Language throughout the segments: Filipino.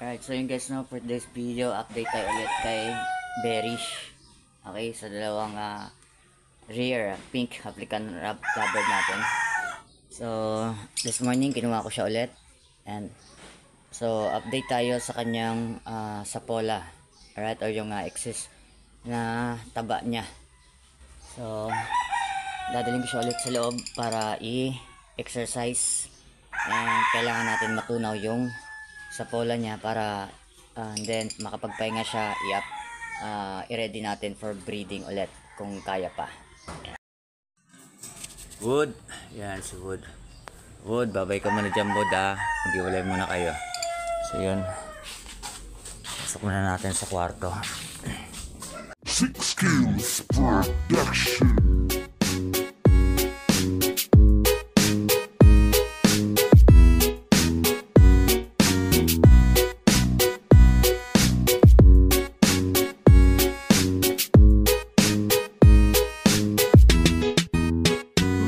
Alright, so yun guys, no, for this video, update tayo ulit kay Bearish. Okay, sa dalawang rare pink African rubber natin. So, this morning, kinuha ko siya ulit. And, so, update tayo sa kanyang sapola. Alright, or yung excess na taba niya. So, dadalhin ko siya ulit sa loob para i-exercise. And, kailangan natin matunaw yung sa pola niya para then makapagpahinga siya, i-ready natin for breeding ulit kung kaya pa. Wood, yan si Wood. Wood, babay ka muna dyan, Wood, mag-iwalay muna kayo. So yun, pasok muna natin sa kwarto. 6 Kills Production.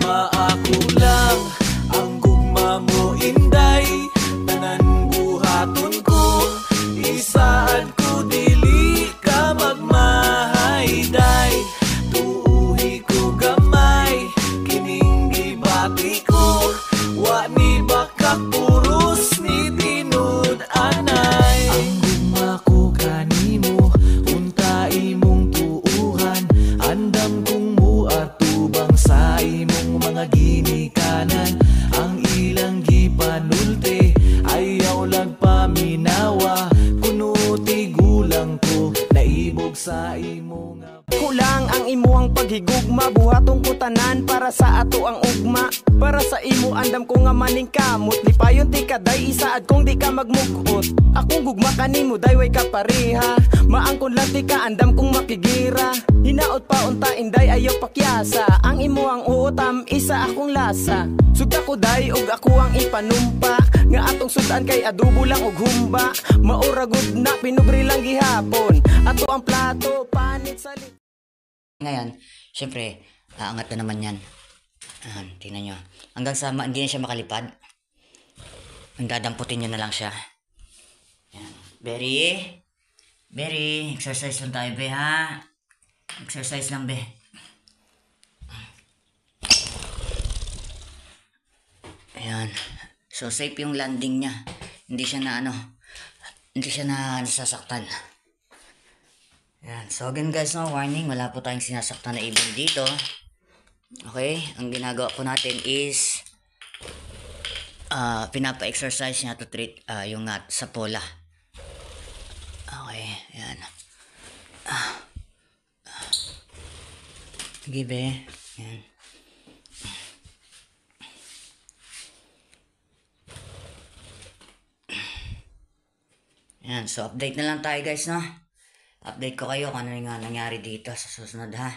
Maako lang ang gugma mo, inday. Tanan buhaton ko, isaad ko, dili ka magmahayday. Tuuhi ko gamay, kining gibati ko. Wa ni bakak puros ni tinud anay. Ang gugma ko kanimo, unta imong tuuhan. Andam kong muatubang sa imong mga ginikanan. Ang ilang gipanulte, ayaw lang paminawa. Kuno tigulang ko, naibog sa imong kulang ang imuang paghigugma, buhatong kutanan para sa ato ang ugma. Para sa imo andam ko nga maning kamot, di payon ti kaday isaad kung di ka magmugot. Akong gugma kanimo dayway ka pareha, maangkon lang ti ka andam kong makigira. Hinaot pa unta inday ayaw pakyasa, ang imo ang utam isa akong lasa. Sugda ko day og ako ang ipanumpa, nga atong sudan kay adobo lang og humba. Mauragod na pinugri lang gihapon, ato ang plato panit sa Ngayon, syempre, aangat na naman yan. Tingnan nyo. Hanggang sa hindi na siya makalipad. Ang dadamputin nyo na lang siya. Yan. Berry, exercise lang tayo, be, ha? Exercise lang, be. Ayan. So, safe yung landing niya. Hindi siya na, hindi siya na nasasaktan. Yan. So again guys, no, warning, wala po tayong sinasaktan na ibon dito. Okay, ang ginagawa po natin is pinapa-exercise niya to treat yung sapola. Okay, yan. Give, yan. Yan, so update na lang tayo guys, no? Update ko kayo kung ano yung nangyari dito sa susunod, ha?